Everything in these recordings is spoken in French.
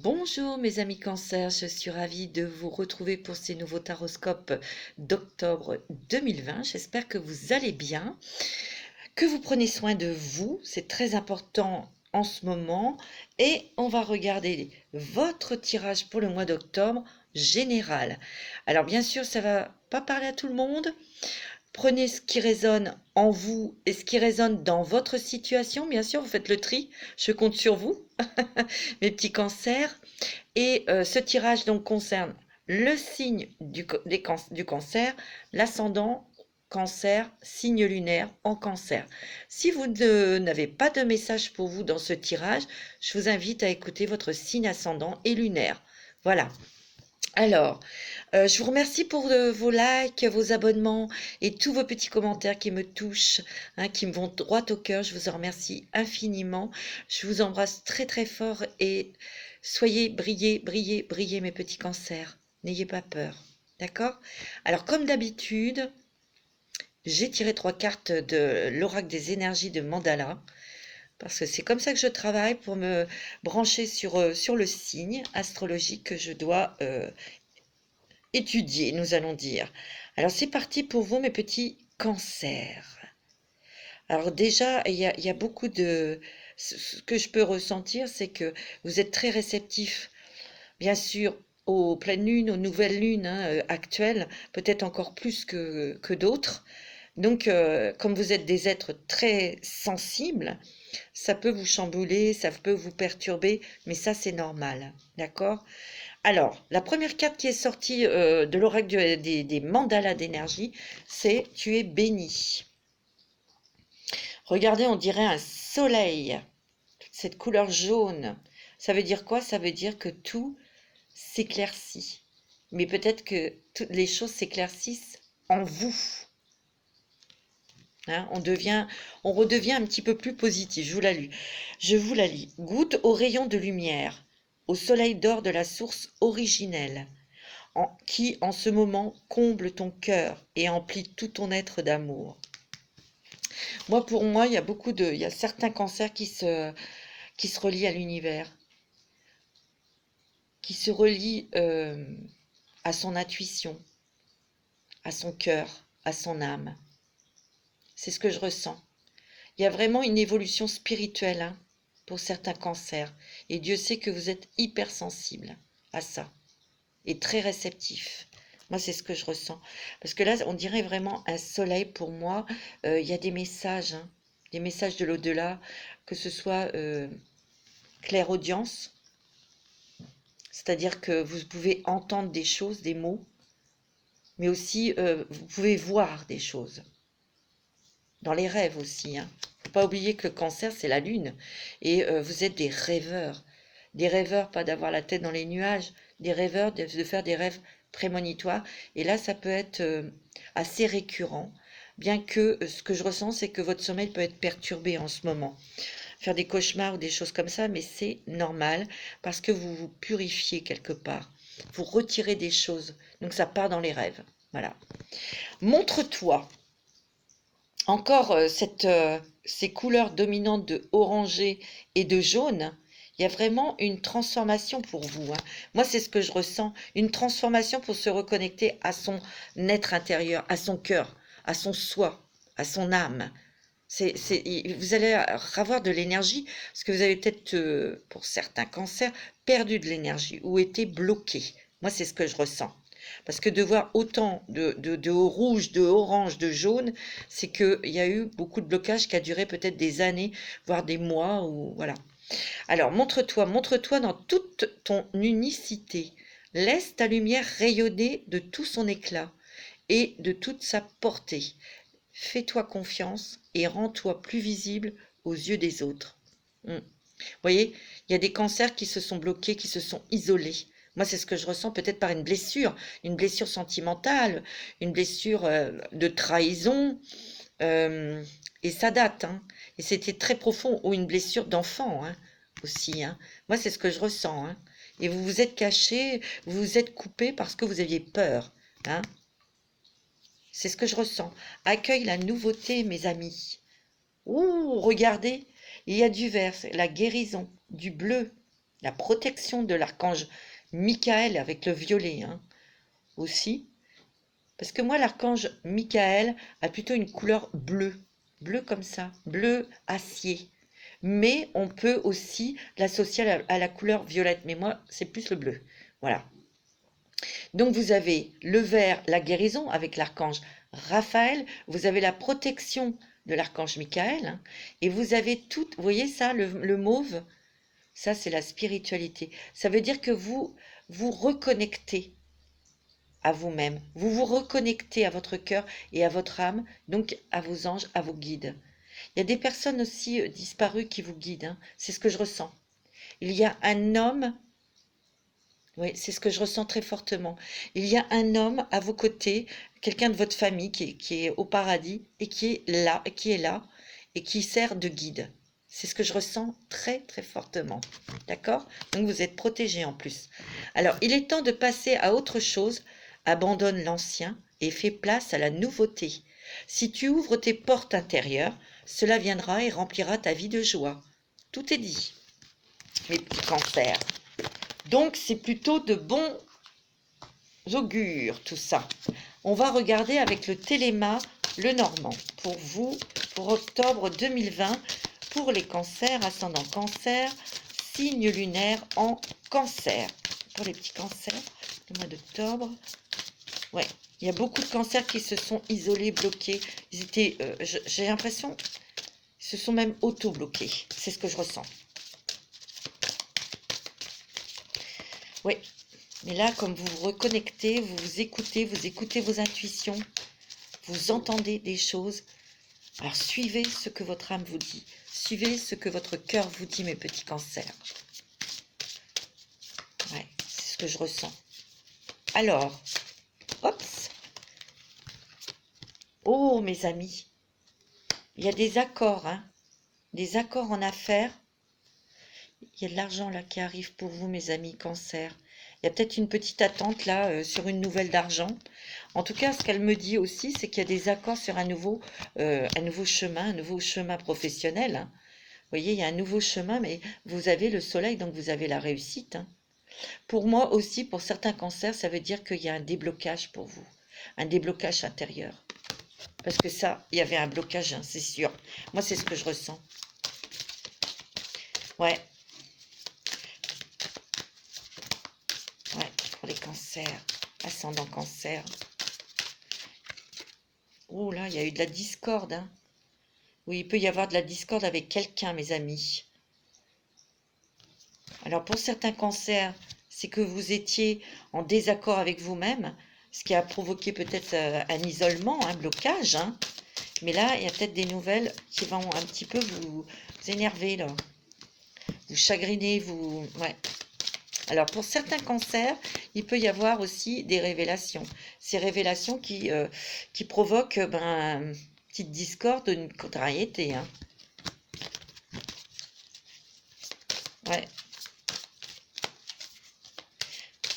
Bonjour mes amis Cancer, je suis ravie de vous retrouver pour ces nouveaux taroscopes d'octobre 2020. J'espère que vous allez bien, que vous prenez soin de vous, c'est très important en ce moment. Et on va regarder votre tirage pour le mois d'octobre général. Alors bien sûr, ça va pas parler à tout le monde. Prenez ce qui résonne en vous et ce qui résonne dans votre situation. Bien sûr, vous faites le tri. Je compte sur vous, mes petits cancers. Et ce tirage donc concerne le signe du cancer, l'ascendant cancer, signe lunaire en cancer. Si vous n'avez pas de message pour vous dans ce tirage, je vous invite à écouter votre signe ascendant et lunaire. Voilà. Alors, je vous remercie pour vos likes, vos abonnements et tous vos petits commentaires qui me touchent, hein, qui me vont droit au cœur. Je vous en remercie infiniment. Je vous embrasse très très fort et soyez, brillez, brillez, brillez mes petits cancers. N'ayez pas peur. D'accord? Alors, comme d'habitude, j'ai tiré 3 cartes de l'oracle des énergies de Mandala. Parce que c'est comme ça que je travaille pour me brancher sur le signe astrologique que je dois étudier, nous allons dire. Alors c'est parti pour vous, mes petits cancers. Alors déjà, il y a beaucoup de... Ce que je peux ressentir, c'est que vous êtes très réceptifs, bien sûr, aux pleines lunes, aux nouvelles lunes hein, actuelles, peut-être encore plus que d'autres. Donc, comme vous êtes des êtres très sensibles, ça peut vous chambouler, ça peut vous perturber, mais ça, c'est normal. D'accord? Alors, la première carte qui est sortie de l'oracle des mandalas d'énergie, c'est Tu es béni. Regardez, on dirait un soleil, cette couleur jaune. Ça veut dire quoi? Ça veut dire que tout s'éclaircit. Mais peut-être que toutes les choses s'éclaircissent en vous. Hein, on redevient un petit peu plus positif. Je vous la lis. Goûte au rayon de lumière, au soleil d'or de la source originelle, qui en ce moment comble ton cœur et emplit tout ton être d'amour. Pour moi, il y a certains cancers qui se relient à l'univers, qui se relient à son intuition, à son cœur, à son âme. C'est ce que je ressens. Il y a vraiment une évolution spirituelle hein, pour certains cancers. Et Dieu sait que vous êtes hypersensible à ça et très réceptif. Moi, c'est ce que je ressens. Parce que là, on dirait vraiment un soleil pour moi. Il y a hein, des messages de l'au-delà, que ce soit clairaudience, c'est-à-dire que vous pouvez entendre des choses, des mots, mais aussi vous pouvez voir des choses. Dans les rêves aussi. Hein. Faut pas oublier que le cancer, c'est la lune. Et vous êtes des rêveurs. Des rêveurs, pas d'avoir la tête dans les nuages. Des rêveurs, de faire des rêves prémonitoires. Et là, ça peut être assez récurrent. Bien que ce que je ressens, c'est que votre sommeil peut être perturbé en ce moment. Faire des cauchemars ou des choses comme ça, mais c'est normal parce que vous vous purifiez quelque part. Vous retirez des choses. Donc ça part dans les rêves. Voilà. Montre-toi. Encore ces couleurs dominantes de orangé et de jaune, il y a vraiment une transformation pour vous. Hein. Moi, c'est ce que je ressens, une transformation pour se reconnecter à son être intérieur, à son cœur, à son soi, à son âme. Vous allez avoir de l'énergie, parce que vous avez peut-être, pour certains cancers, perdu de l'énergie ou été bloqué. Moi, c'est ce que je ressens. Parce que de voir autant de rouge, de orange, de jaune, c'est qu'il y a eu beaucoup de blocages qui a duré peut-être des années, voire des mois. Ou voilà. Alors, montre-toi dans toute ton unicité. Laisse ta lumière rayonner de tout son éclat et de toute sa portée. Fais-toi confiance et rends-toi plus visible aux yeux des autres. Vous voyez, il y a des cancers qui se sont bloqués, qui se sont isolés. Moi, c'est ce que je ressens peut-être par une blessure sentimentale, une blessure de trahison. Et ça date. Hein. Et c'était très profond. Ou une blessure d'enfant hein, aussi. Hein. Moi, c'est ce que je ressens. Hein. Et vous vous êtes caché, vous vous êtes coupé parce que vous aviez peur. Hein. C'est ce que je ressens. Accueille la nouveauté, mes amis. Ouh, regardez, il y a du vert, la guérison, du bleu, la protection de l'archange Michael avec le violet, hein, aussi. Parce que moi, l'archange Michael a plutôt une couleur bleue, bleu comme ça, bleu acier. Mais on peut aussi l'associer à la couleur violette. Mais moi, c'est plus le bleu. Voilà. Donc vous avez le vert, la guérison avec l'archange Raphaël. Vous avez la protection de l'archange Michael. Hein, et vous avez tout, vous voyez ça, le mauve, ça c'est la spiritualité. Ça veut dire que vous vous reconnectez à vous-même. Vous vous reconnectez à votre cœur et à votre âme, donc à vos anges, à vos guides. Il y a des personnes aussi disparues qui vous guident, hein. C'est ce que je ressens. Il y a un homme, oui, c'est ce que je ressens très fortement. Il y a un homme à vos côtés, quelqu'un de votre famille qui est au paradis et qui est là et qui sert de guide. C'est ce que je ressens très très fortement. D'accord? Donc vous êtes protégé en plus. Alors, il est temps de passer à autre chose. Abandonne l'ancien et fais place à la nouveauté. Si tu ouvres tes portes intérieures, cela viendra et remplira ta vie de joie. Tout est dit, mes petits cancers. Donc, c'est plutôt de bons augures, tout ça. On va regarder avec le Téléma le Normand pour vous, pour octobre 2020, pour les cancers, ascendant cancer, signe lunaire en cancer. Pour les petits cancers, le mois d'octobre. Ouais, il y a beaucoup de cancers qui se sont isolés, bloqués. Ils étaient, j'ai l'impression, ils se sont même auto-bloqués. C'est ce que je ressens. Oui, mais là, comme vous vous reconnectez, vous écoutez vos intuitions, vous entendez des choses. Alors, suivez ce que votre âme vous dit. Suivez ce que votre cœur vous dit, mes petits cancers. Ouais, c'est ce que je ressens. Alors, hop. Oh, mes amis, il y a des accords, hein, des accords en affaires. Il y a de l'argent là qui arrive pour vous, mes amis cancer. Il y a peut-être une petite attente là sur une nouvelle d'argent. En tout cas, ce qu'elle me dit aussi, c'est qu'il y a des accords sur un nouveau chemin professionnel. Hein. Vous voyez, il y a un nouveau chemin, mais vous avez le soleil, donc vous avez la réussite. Hein. Pour moi aussi, pour certains cancers, ça veut dire qu'il y a un déblocage pour vous, un déblocage intérieur. Parce que ça, il y avait un blocage, hein, c'est sûr. Moi, c'est ce que je ressens. Ouais. Ouais, pour les cancers, ascendant cancer. Oh là, il y a eu de la discorde. Hein. Oui, il peut y avoir de la discorde avec quelqu'un, mes amis. Alors, pour certains cancers, c'est que vous étiez en désaccord avec vous-même, ce qui a provoqué peut-être un isolement, un blocage. Hein. Mais là, il y a peut-être des nouvelles qui vont un petit peu vous énerver, là. Vous chagriner, vous... Ouais. Alors, pour certains cancers, il peut y avoir aussi des révélations. Ces révélations qui provoquent une petite discorde, une contrariété. Hein. Ouais.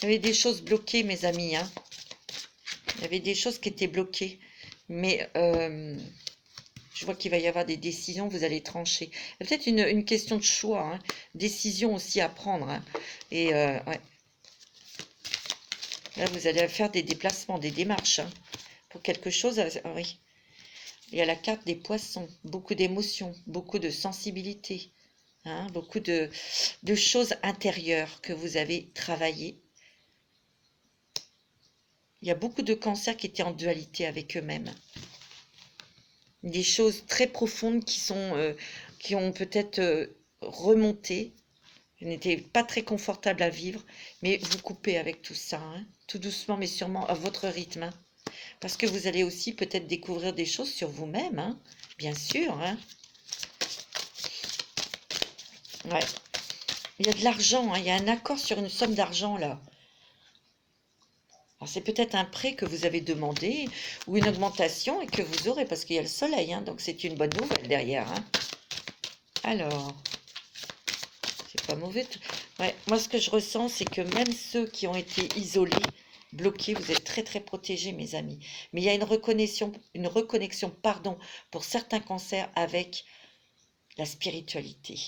Il y avait des choses bloquées, mes amis. Hein. Il y avait des choses qui étaient bloquées. Mais je vois qu'il va y avoir des décisions, vous allez trancher. Il y a peut-être une question de choix. Hein. Décision aussi à prendre. Hein. Et ouais. Là, vous allez faire des déplacements, des démarches. Hein, pour quelque chose. Oui. Il y a la carte des poissons. Beaucoup d'émotions, beaucoup de sensibilité. Hein, beaucoup de choses intérieures que vous avez travaillées. Il y a beaucoup de cancers qui étaient en dualité avec eux-mêmes. Des choses très profondes qui ont peut-être remonté. N'était pas très confortable à vivre, mais vous coupez avec tout ça, hein, tout doucement mais sûrement à votre rythme. Hein, parce que vous allez aussi peut-être découvrir des choses sur vous-même, hein, bien sûr. Hein. Ouais. Il y a de l'argent, hein, il y a un accord sur une somme d'argent là. Alors c'est peut-être un prêt que vous avez demandé ou une augmentation et que vous aurez parce qu'il y a le soleil, hein, donc c'est une bonne nouvelle derrière. Hein. Alors, c'est pas mauvais. Ouais, moi ce que je ressens, c'est que même ceux qui ont été isolés, bloqués, vous êtes très très protégés, mes amis. Mais il y a une reconnexion, pardon, pour certains cancers avec la spiritualité.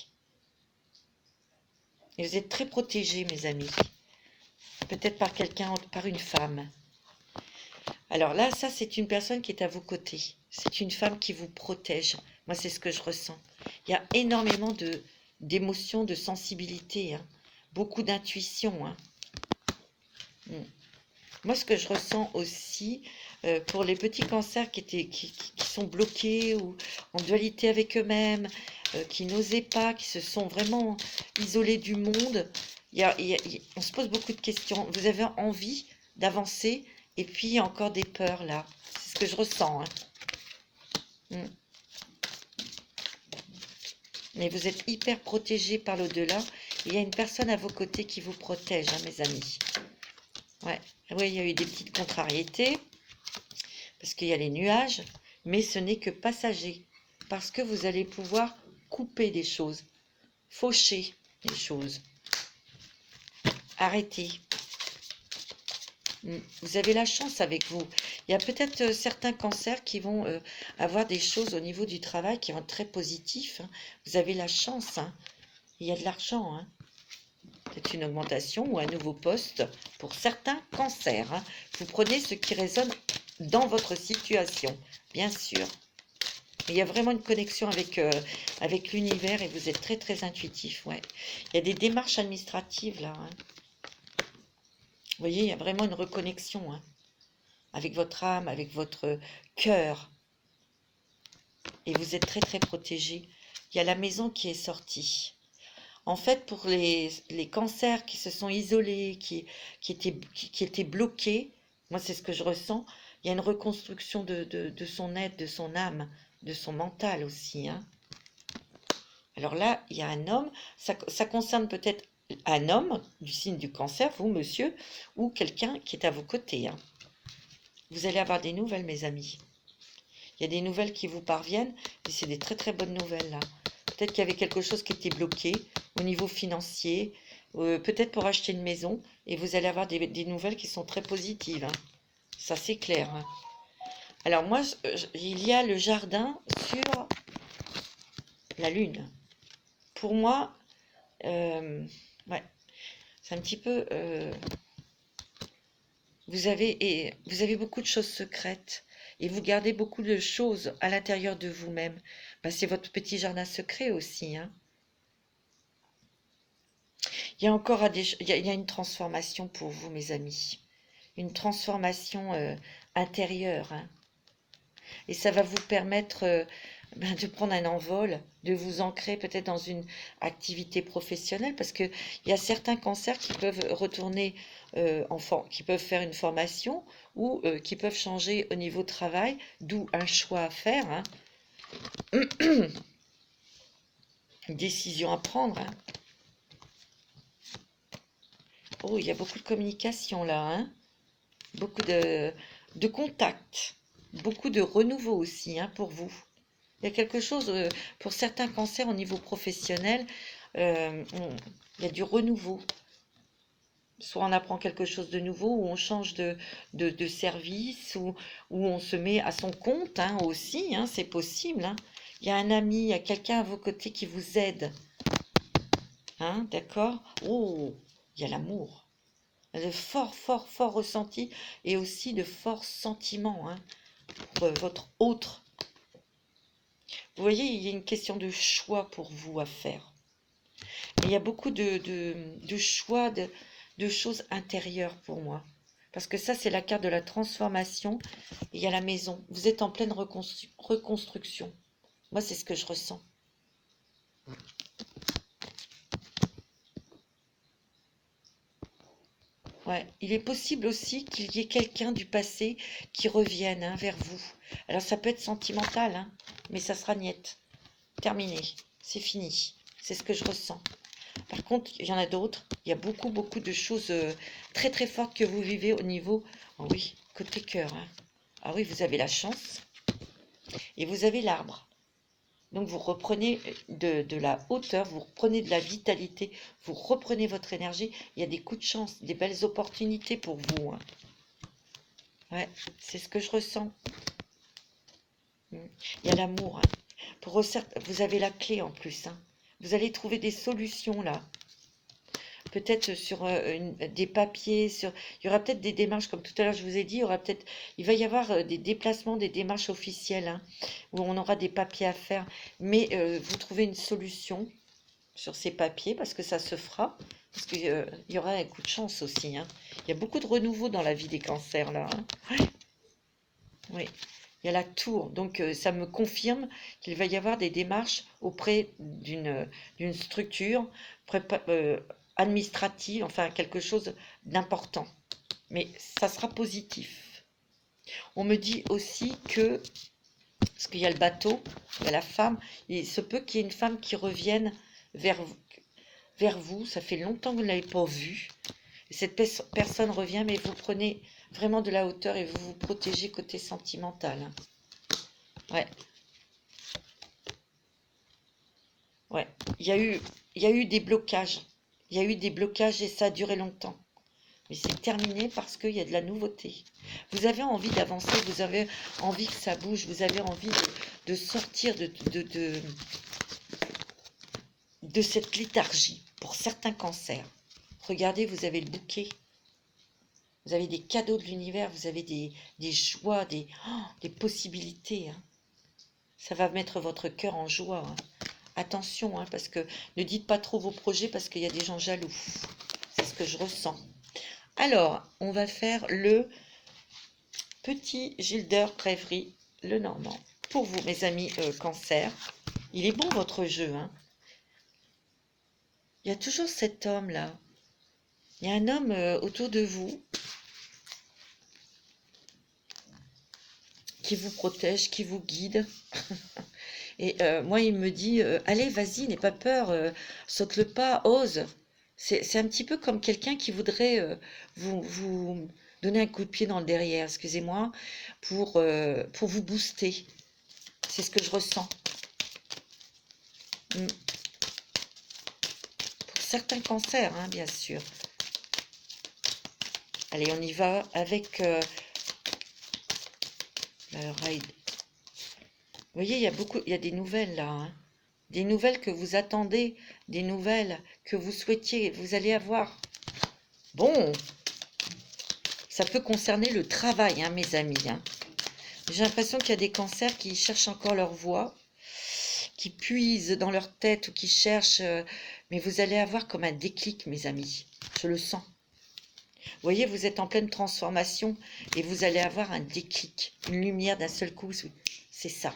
Et vous êtes très protégés, mes amis. Peut-être par quelqu'un, par une femme. Alors là, ça, c'est une personne qui est à vos côtés. C'est une femme qui vous protège. Moi, c'est ce que je ressens. Il y a énormément d'émotions, de sensibilité, hein. Beaucoup d'intuition, hein. Moi, ce que je ressens aussi, pour les petits cancers qui sont bloqués ou en dualité avec eux-mêmes, qui n'osaient pas, qui se sont vraiment isolés du monde, on se pose beaucoup de questions. Vous avez envie d'avancer et puis il y a encore des peurs là. C'est ce que je ressens, hein. Mais vous êtes hyper protégés par l'au-delà. Il y a une personne à vos côtés qui vous protège, hein, mes amis. Ouais. Oui, il y a eu des petites contrariétés, parce qu'il y a les nuages, mais ce n'est que passager, parce que vous allez pouvoir couper des choses, faucher des choses, arrêter. Vous avez la chance avec vous. Il y a peut-être certains cancers qui vont avoir des choses au niveau du travail qui vont être très positifs, hein. Vous avez la chance, hein. Il y a de l'argent, hein. Peut-être une augmentation ou un nouveau poste pour certains cancers, hein. Vous prenez ce qui résonne dans votre situation, bien sûr. Mais il y a vraiment une connexion avec l'univers et vous êtes très très intuitif, ouais. Il y a des démarches administratives là, hein. Vous voyez, il y a vraiment une reconnexion, hein, avec votre âme, avec votre cœur. Et vous êtes très très protégé. Il y a la maison qui est sortie. En fait, pour les cancers qui se sont isolés, qui étaient bloqués, moi c'est ce que je ressens, il y a une reconstruction de son être, de son âme, de son mental aussi, hein. Alors là, il y a un homme, ça concerne peut-être un homme du signe du cancer, vous monsieur, ou quelqu'un qui est à vos côtés, hein. Vous allez avoir des nouvelles, mes amis. Il y a des nouvelles qui vous parviennent, et c'est des très très bonnes nouvelles là. Peut-être qu'il y avait quelque chose qui était bloqué au niveau financier, peut-être pour acheter une maison, et vous allez avoir des nouvelles qui sont très positives, hein. Ça c'est clair, hein. Alors moi, il y a le jardin sur la lune. Pour moi, ouais, c'est un petit peu... vous avez beaucoup de choses secrètes et vous gardez beaucoup de choses à l'intérieur de vous-même. Ben, c'est votre petit jardin secret aussi, hein. Il y a encore il y a une transformation pour vous, mes amis. Une transformation intérieure, hein. Et ça va vous permettre de prendre un envol, de vous ancrer peut-être dans une activité professionnelle, parce qu'il y a certains cancers qui peuvent retourner qui peuvent faire une formation ou qui peuvent changer au niveau travail, d'où un choix à faire, hein. Une décision à prendre, hein. Oh, il y a beaucoup de communication là, hein. Beaucoup de contacts, beaucoup de renouveau aussi, hein, pour vous. Il y a quelque chose, pour certains cancers au niveau professionnel, il y a du renouveau. Soit on apprend quelque chose de nouveau, ou on change de service, ou on se met à son compte, hein, aussi, hein, c'est possible, hein. Il y a un ami, il y a quelqu'un à vos côtés qui vous aide. Hein, d'accord? Oh, il y a l'amour. De fort, fort, fort ressenti et aussi de forts sentiments, hein, pour votre autre. Vous voyez, il y a une question de choix pour vous à faire. Et il y a beaucoup de choix, de choses intérieures pour moi. Parce que ça, c'est la carte de la transformation. Et il y a la maison. Vous êtes en pleine reconstruction. Moi, c'est ce que je ressens. Ouais, il est possible aussi qu'il y ait quelqu'un du passé qui revienne, hein, vers vous. Alors ça peut être sentimental, hein, mais ça sera niette. Terminé, c'est fini. C'est ce que je ressens. Par contre, il y en a d'autres. Il y a beaucoup, beaucoup de choses très, très fortes que vous vivez au niveau... Oh oui, côté cœur, hein. Ah oui, vous avez la chance. Et vous avez l'arbre. Donc vous reprenez de la hauteur, vous reprenez de la vitalité, vous reprenez votre énergie. Il y a des coups de chance, des belles opportunités pour vous, hein. Ouais, c'est ce que je ressens. Il y a l'amour, hein. Vous avez la clé en plus, hein. Vous allez trouver des solutions là. peut-être sur des papiers, il y aura peut-être des démarches, comme tout à l'heure je vous ai dit, il va y avoir des déplacements, des démarches officielles, hein, où on aura des papiers à faire, mais vous trouvez une solution sur ces papiers, parce que ça se fera, parce qu'il y aura un coup de chance aussi, hein. Il y a beaucoup de renouveau dans la vie des cancers, là, hein. Oui, il y a la tour, donc ça me confirme qu'il va y avoir des démarches auprès d'une structure administrative, enfin quelque chose d'important. Mais ça sera positif. On me dit aussi que, parce qu'il y a le bateau, il y a la femme, il se peut qu'il y ait une femme qui revienne vers vous, ça fait longtemps que vous ne l'avez pas vue. Cette personne revient, mais vous prenez vraiment de la hauteur et vous vous protégez côté sentimental, hein. Ouais. Ouais. Il y a eu des blocages. Il y a eu des blocages et ça a duré longtemps. Mais c'est terminé parce qu'il y a de la nouveauté. Vous avez envie d'avancer, vous avez envie que ça bouge, vous avez envie de sortir de cette léthargie pour certains cancers. Regardez, vous avez le bouquet. Vous avez des cadeaux de l'univers, vous avez des joies, des possibilités, hein. Ça va mettre votre cœur en joie, hein. Attention, hein, parce que ne dites pas trop vos projets parce qu'il y a des gens jaloux. C'est ce que je ressens. Alors, on va faire le petit Gilder Rêverie, le Normand. Pour vous, mes amis cancer. Il est bon votre jeu, hein. Il y a toujours cet homme-là. Il y a un homme autour de vous qui vous protège, qui vous guide. Et moi, il me dit, allez, vas-y, n'aie pas peur, saute le pas, ose. C'est un petit peu comme quelqu'un qui voudrait vous donner un coup de pied dans le derrière, excusez-moi, pour vous booster. C'est ce que je ressens. Pour certains cancers, hein, bien sûr. Allez, on y va avec le raid. Vous voyez, il y a des nouvelles là, hein. Des nouvelles que vous attendez, des nouvelles que vous souhaitiez, vous allez avoir. Bon, ça peut concerner le travail, hein, mes amis, hein. J'ai l'impression qu'il y a des cancers qui cherchent encore leur voie, qui puisent dans leur tête ou qui cherchent, mais vous allez avoir comme un déclic, mes amis. Je le sens. Vous voyez, vous êtes en pleine transformation et vous allez avoir un déclic, une lumière d'un seul coup. C'est ça.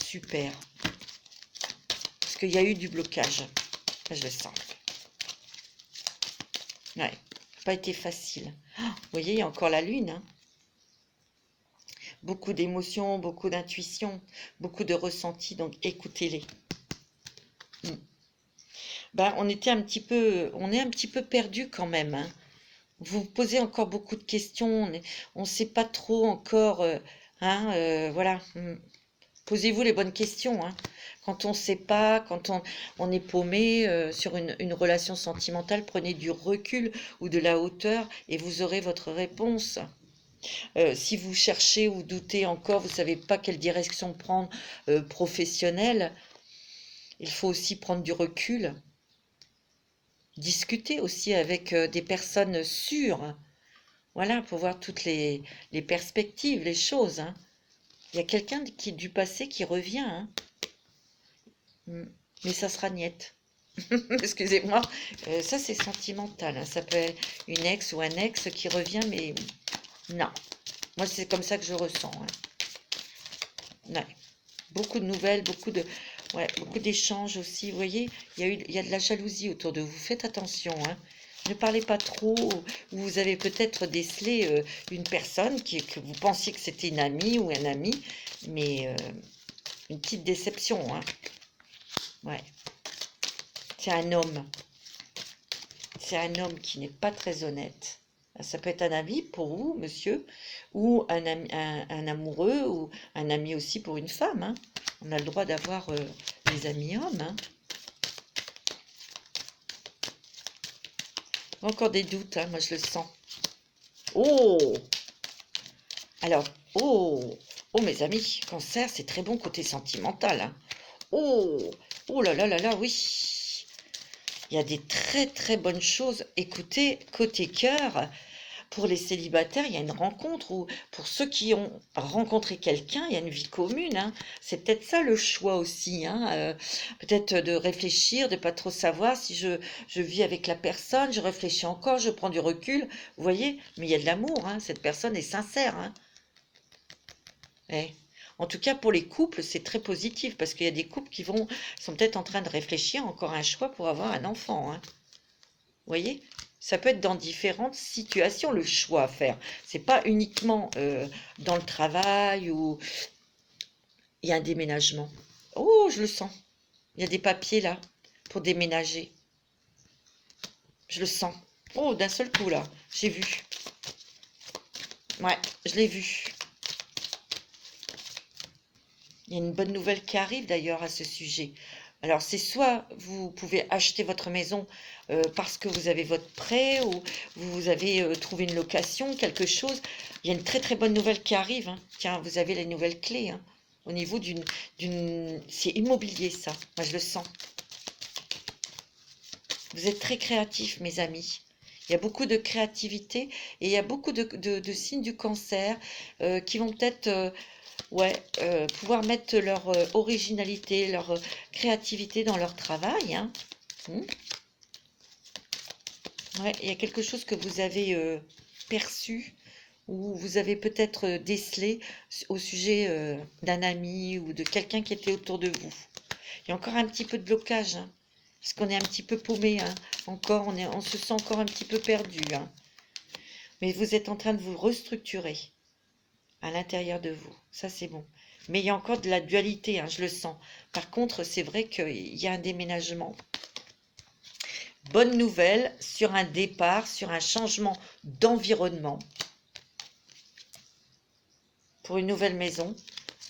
Super. Parce qu'il y a eu du blocage. Je le sens. Ouais. Ça n'a pas été facile. Oh, vous voyez, il y a encore la lune, hein. Beaucoup d'émotions, beaucoup d'intuition, beaucoup de ressentis, donc écoutez-les. Ben, on est un petit peu perdu quand même, hein. Vous posez encore beaucoup de questions, on ne sait pas trop encore, hein, voilà. Posez-vous les bonnes questions, hein. Quand on ne sait pas, quand on est paumé sur une relation sentimentale, prenez du recul ou de la hauteur et vous aurez votre réponse. Si vous cherchez ou doutez encore, vous ne savez pas quelle direction prendre professionnelle, il faut aussi prendre du recul. Discuter aussi avec des personnes sûres, voilà, pour voir toutes les perspectives, les choses, hein. Il y a quelqu'un du passé qui revient, hein. Mais ça sera niette. Excusez-moi, ça c'est sentimental, hein. Ça peut être une ex ou un ex qui revient, mais non. Moi c'est comme ça que je ressens, hein. Ouais. Beaucoup de nouvelles, beaucoup d'échanges aussi. Vous voyez, il y a de la jalousie autour de vous. Faites attention, hein. Ne parlez pas trop. Vous avez peut-être décelé une personne que vous pensiez que c'était une amie ou un ami, mais une petite déception, hein. Ouais. C'est un homme. C'est un homme qui n'est pas très honnête. Ça peut être un ami pour vous, monsieur, ou un amoureux, ou un ami aussi pour une femme, hein. On a le droit d'avoir des amis hommes, hein. Encore des doutes, hein, moi je le sens. Oh! Alors, oh! Oh mes amis, cancer, c'est très bon côté sentimental, hein. Oh! Oh là là là là, oui! il y a des très très bonnes choses. Écoutez, côté cœur, pour les célibataires, il y a une rencontre, ou pour ceux qui ont rencontré quelqu'un, il y a une vie commune, hein. C'est peut-être ça le choix aussi, hein. Peut-être de réfléchir, de pas trop savoir si je vis avec la personne, je réfléchis encore, je prends du recul, vous voyez, mais il y a de l'amour, hein. Cette personne est sincère, hein. Eh. En tout cas, pour les couples, c'est très positif, parce qu'il y a des couples qui sont peut-être en train de réfléchir encore à un choix pour avoir un enfant, hein. Vous voyez, ça peut être dans différentes situations le choix à faire. C'est pas uniquement dans le travail ou il y a un déménagement. Oh, je le sens. Il y a des papiers là pour déménager. Je le sens. Oh, d'un seul coup là, j'ai vu. Ouais, je l'ai vu. Il y a une bonne nouvelle qui arrive d'ailleurs à ce sujet. Alors, c'est soit vous pouvez acheter votre maison parce que vous avez votre prêt ou vous avez trouvé une location, quelque chose. Il y a une très très bonne nouvelle qui arrive, hein. Tiens, vous avez les nouvelles clés, hein, au niveau C'est immobilier ça, moi je le sens. Vous êtes très créatifs, mes amis. Il y a beaucoup de créativité et il y a beaucoup de signes du cancer qui vont peut-être ouais, pouvoir mettre leur originalité, leur créativité dans leur travail, hein. Ouais, il y a quelque chose que vous avez perçu ou vous avez peut-être décelé au sujet d'un ami ou de quelqu'un qui était autour de vous. Il y a encore un petit peu de blocage, hein, parce qu'on est un petit peu paumé, hein. Encore, on se sent encore un petit peu perdu, hein. Mais vous êtes en train de vous restructurer à l'intérieur de vous. Ça, c'est bon. Mais il y a encore de la dualité, hein, je le sens. Par contre, c'est vrai qu'il y a un déménagement. Bonne nouvelle sur un départ, sur un changement d'environnement. Pour une nouvelle maison,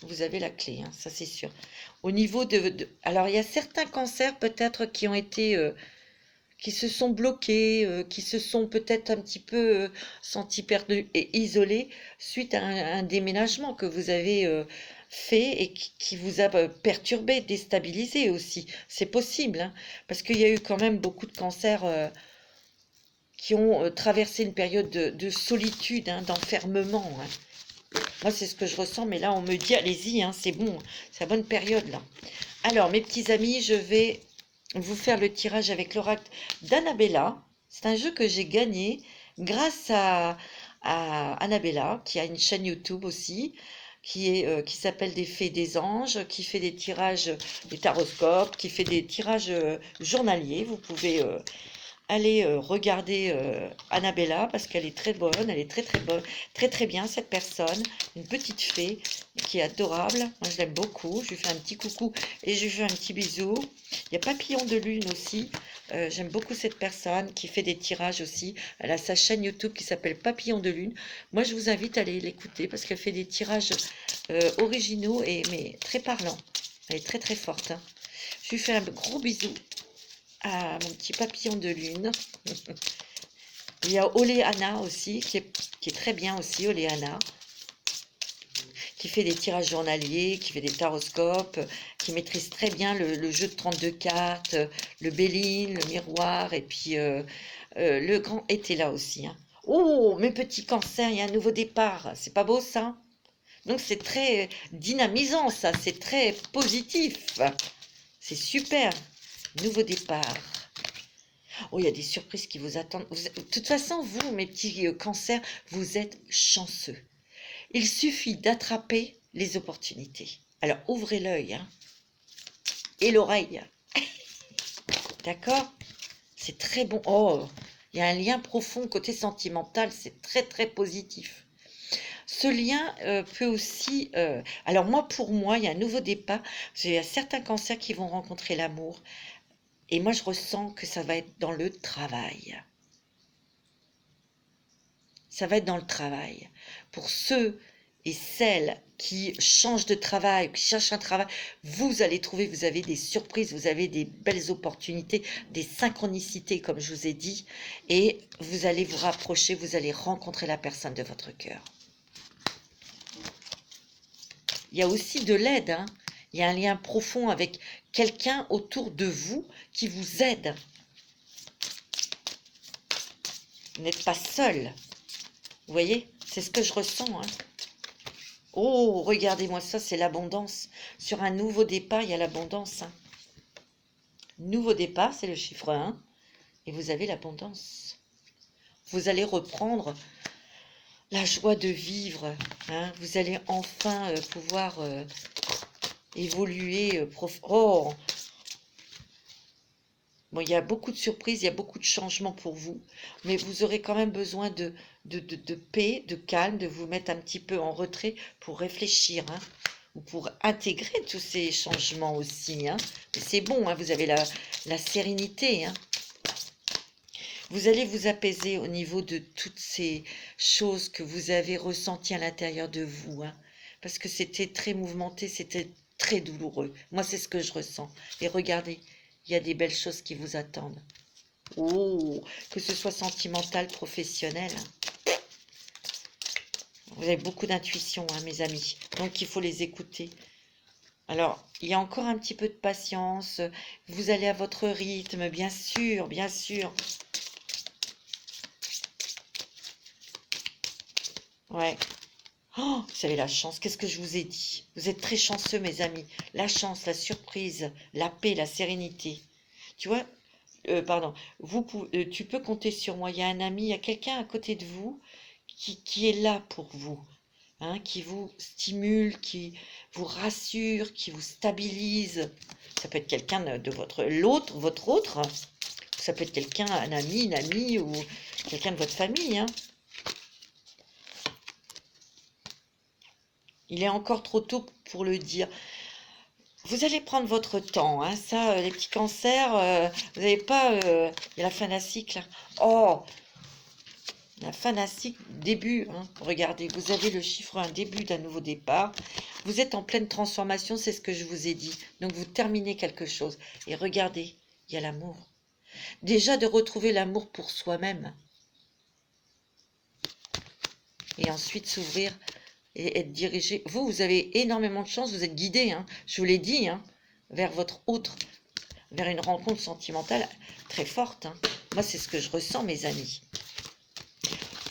vous avez la clé, hein, ça c'est sûr. Au niveau alors, il y a certains cancers peut-être qui ont été... qui se sont bloqués, qui se sont peut-être un petit peu sentis perdus et isolés suite à un déménagement que vous avez fait et qui vous a perturbé, déstabilisé aussi. C'est possible, hein, parce qu'il y a eu quand même beaucoup de cancers qui ont traversé une période de solitude, hein, d'enfermement, hein. Moi, c'est ce que je ressens, mais là, on me dit, allez-y, hein, c'est bon, c'est la bonne période, là. Alors, mes petits amis, je vais vous faire le tirage avec l'oracle d'Annabella. C'est un jeu que j'ai gagné grâce à Annabella, qui a une chaîne YouTube aussi, qui s'appelle Des Fées et des Anges, qui fait des tirages, des taroscopes, qui fait des tirages journaliers. Vous pouvez allez regarder Annabella parce qu'elle est très bonne, elle est très très bonne, très très bien cette personne, une petite fée qui est adorable. Moi je l'aime beaucoup, je lui fais un petit coucou et je lui fais un petit bisou. Il y a Papillon de Lune aussi, j'aime beaucoup cette personne qui fait des tirages aussi. Elle a sa chaîne YouTube qui s'appelle Papillon de Lune. Moi je vous invite à aller l'écouter parce qu'elle fait des tirages originaux et mais très parlants. Elle est très très forte, hein. Je lui fais un gros bisou à mon petit papillon de lune. Il y a Oléana aussi, qui est très bien aussi, Oléana, qui fait des tirages journaliers, qui fait des taroscopes, qui maîtrise très bien le jeu de 32 cartes, le Béline, le miroir, et puis le grand était là aussi, hein. Oh, mes petits cancers, il y a un nouveau départ, c'est pas beau ça? Donc c'est très dynamisant ça, c'est très positif, c'est super, nouveau départ. Oh, il y a des surprises qui vous attendent. De toute façon, vous, mes petits cancers, vous êtes chanceux. Il suffit d'attraper les opportunités. Alors, ouvrez l'œil, hein, et l'oreille. D'accord? C'est très bon. Oh, il y a un lien profond côté sentimental. C'est très, très positif. Ce lien peut aussi... alors, pour moi, il y a un nouveau départ. Il y a certains cancers qui vont rencontrer l'amour. Et moi, je ressens que ça va être dans le travail. Ça va être dans le travail. Pour ceux et celles qui changent de travail, qui cherchent un travail, vous allez trouver, vous avez des surprises, vous avez des belles opportunités, des synchronicités, comme je vous ai dit, et vous allez vous rapprocher, vous allez rencontrer la personne de votre cœur. Il y a aussi de l'aide, hein. Il y a un lien profond avec quelqu'un autour de vous qui vous aide. Vous n'êtes pas seul. Vous voyez? C'est ce que je ressens. Hein. Oh, regardez-moi ça, c'est l'abondance. Sur un nouveau départ, il y a l'abondance. Hein. Nouveau départ, c'est le chiffre 1. Et vous avez l'abondance. Vous allez reprendre la joie de vivre. Hein. Vous allez enfin pouvoir évoluer. Oh, bon, il y a beaucoup de surprises, il y a beaucoup de changements pour vous, mais vous aurez quand même besoin de paix, de calme, de vous mettre un petit peu en retrait pour réfléchir, hein, ou pour intégrer tous ces changements aussi. Hein. C'est bon, hein, vous avez la sérénité. Hein. Vous allez vous apaiser au niveau de toutes ces choses que vous avez ressenties à l'intérieur de vous, hein, parce que c'était très mouvementé, c'était très douloureux. Moi, c'est ce que je ressens. Et regardez, il y a des belles choses qui vous attendent. Oh, que ce soit sentimental, professionnel. Vous avez beaucoup d'intuition, hein, mes amis. Donc, il faut les écouter. Alors, il y a encore un petit peu de patience. Vous allez à votre rythme, bien sûr, bien sûr. Ouais. Oh, vous avez la chance. Qu'est-ce que je vous ai dit? Vous êtes très chanceux, mes amis. La chance, la surprise, la paix, la sérénité. Tu vois, pardon, tu peux compter sur moi. Il y a un ami, il y a quelqu'un à côté de vous qui est là pour vous, hein, qui vous stimule, qui vous rassure, qui vous stabilise. Ça peut être quelqu'un de votre autre. Ça peut être quelqu'un, un ami, une amie ou quelqu'un de votre famille. Hein. Il est encore trop tôt pour le dire. Vous allez prendre votre temps, hein, ça, les petits cancers, vous n'avez pas... il y a la fin d'un cycle. Oh, la fin d'un cycle, début, hein, regardez, vous avez le chiffre 1, début d'un nouveau départ. Vous êtes en pleine transformation, c'est ce que je vous ai dit. Donc vous terminez quelque chose. Et regardez, il y a l'amour. Déjà de retrouver l'amour pour soi-même. Et ensuite s'ouvrir et être dirigé. Vous avez énormément de chance, vous êtes guidé, hein, je vous l'ai dit, hein, vers votre autre, vers une rencontre sentimentale très forte. Hein. Moi, c'est ce que je ressens, mes amis.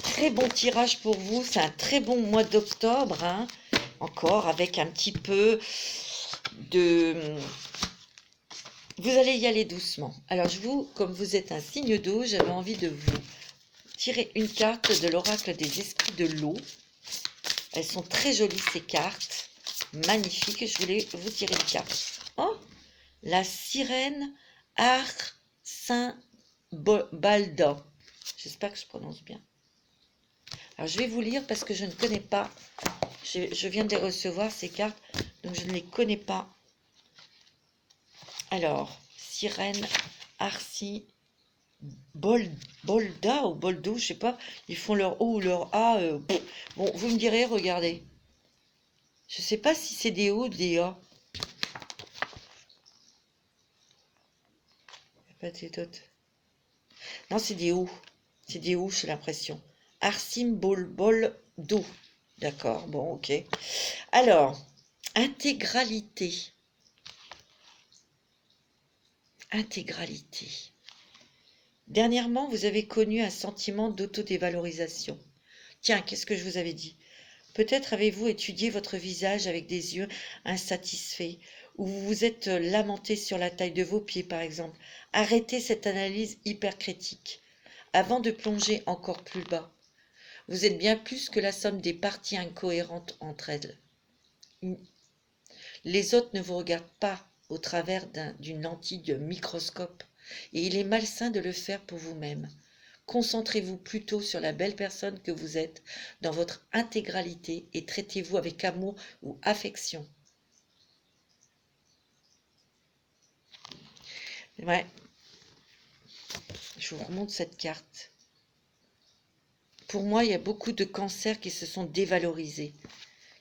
Très bon tirage pour vous, c'est un très bon mois d'octobre, hein, encore avec un petit peu de... Vous allez y aller doucement. Alors, comme vous êtes un signe d'eau, j'avais envie de vous tirer une carte de l'oracle des esprits de l'eau. Elles sont très jolies, ces cartes. Magnifiques. Je voulais vous tirer une carte. Oh, la sirène Arsinbalda. J'espère que je prononce bien. Alors, je vais vous lire parce que je ne connais pas. Je viens de les recevoir, ces cartes, donc je ne les connais pas. Alors, sirène Bolda ou Boldo, je sais pas. Ils font leur O ou leur A. Bon, vous me direz, regardez. Je sais pas si c'est des O ou des A. Pas des dots. Non, c'est des O. C'est des O, j'ai l'impression. Arsim Boldo. D'accord, bon, ok. Alors, intégralité. Intégralité. Dernièrement, vous avez connu un sentiment d'autodévalorisation. Tiens, qu'est-ce que je vous avais dit? Peut-être avez-vous étudié votre visage avec des yeux insatisfaits, ou vous vous êtes lamenté sur la taille de vos pieds, par exemple. Arrêtez cette analyse hypercritique avant de plonger encore plus bas. Vous êtes bien plus que la somme des parties incohérentes entre elles. Les autres ne vous regardent pas au travers d'une lentille de microscope, et il est malsain de le faire pour vous-même. Concentrez-vous plutôt sur la belle personne que vous êtes dans votre intégralité et traitez-vous avec amour ou affection. Ouais, je vous remonte cette carte. Pour moi, il y a beaucoup de cancers qui se sont dévalorisés,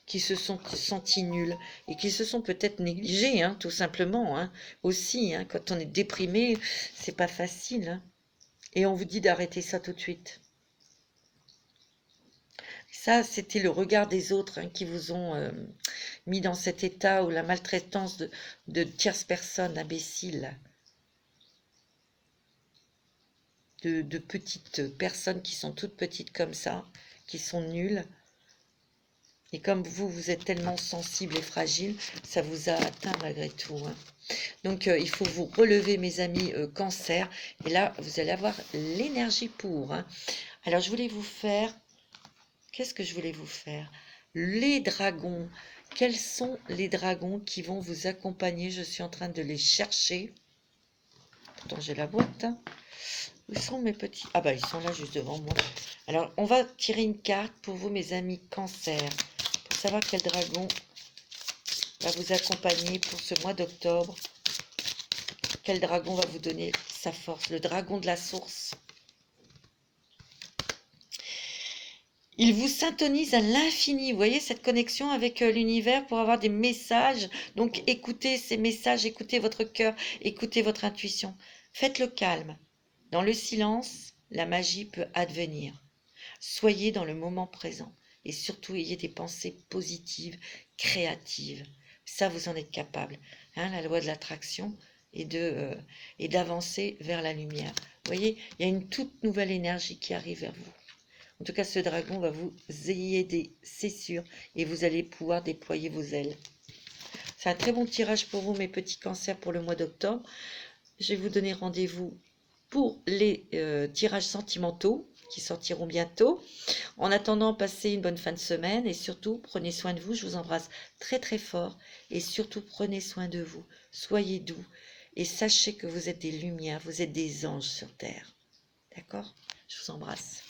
qui se sont sentis nuls et qui se sont peut-être négligés, hein, tout simplement. Hein, aussi, hein, quand on est déprimé, c'est pas facile. Hein, et on vous dit d'arrêter ça tout de suite. Ça, c'était le regard des autres, hein, qui vous ont mis dans cet état ou la maltraitance de tierces personnes imbéciles. de petites personnes qui sont toutes petites comme ça, qui sont nulles. Et comme vous êtes tellement sensible et fragile, ça vous a atteint malgré tout, hein. Donc, il faut vous relever, mes amis cancer. Et là, vous allez avoir l'énergie pour, hein. Alors, je voulais vous faire... Qu'est-ce que je voulais vous faire? Les dragons. Quels sont les dragons qui vont vous accompagner? Je suis en train de les chercher. Pourtant, j'ai la boîte, hein. Où sont mes petits? Ah bah, ils sont là, juste devant moi. Alors, on va tirer une carte pour vous, mes amis cancer, pour savoir quel dragon va vous accompagner pour ce mois d'octobre. Quel dragon va vous donner sa force? Le dragon de la source. Il vous syntonise à l'infini. Vous voyez cette connexion avec l'univers pour avoir des messages. Donc écoutez ces messages, écoutez votre cœur, écoutez votre intuition. Faites le calme. Dans le silence, la magie peut advenir. Soyez dans le moment présent et surtout ayez des pensées positives, créatives. Ça, vous en êtes capable. Hein, la loi de l'attraction et d'avancer vers la lumière. Vous voyez, il y a une toute nouvelle énergie qui arrive vers vous. En tout cas, ce dragon va vous y aider, c'est sûr, et vous allez pouvoir déployer vos ailes. C'est un très bon tirage pour vous, mes petits cancers, pour le mois d'octobre. Je vais vous donner rendez-vous pour les tirages sentimentaux qui sortiront bientôt. En attendant, passez une bonne fin de semaine et surtout, prenez soin de vous. Je vous embrasse très très fort et surtout, prenez soin de vous. Soyez doux et sachez que vous êtes des lumières, vous êtes des anges sur terre. D'accord? Je vous embrasse.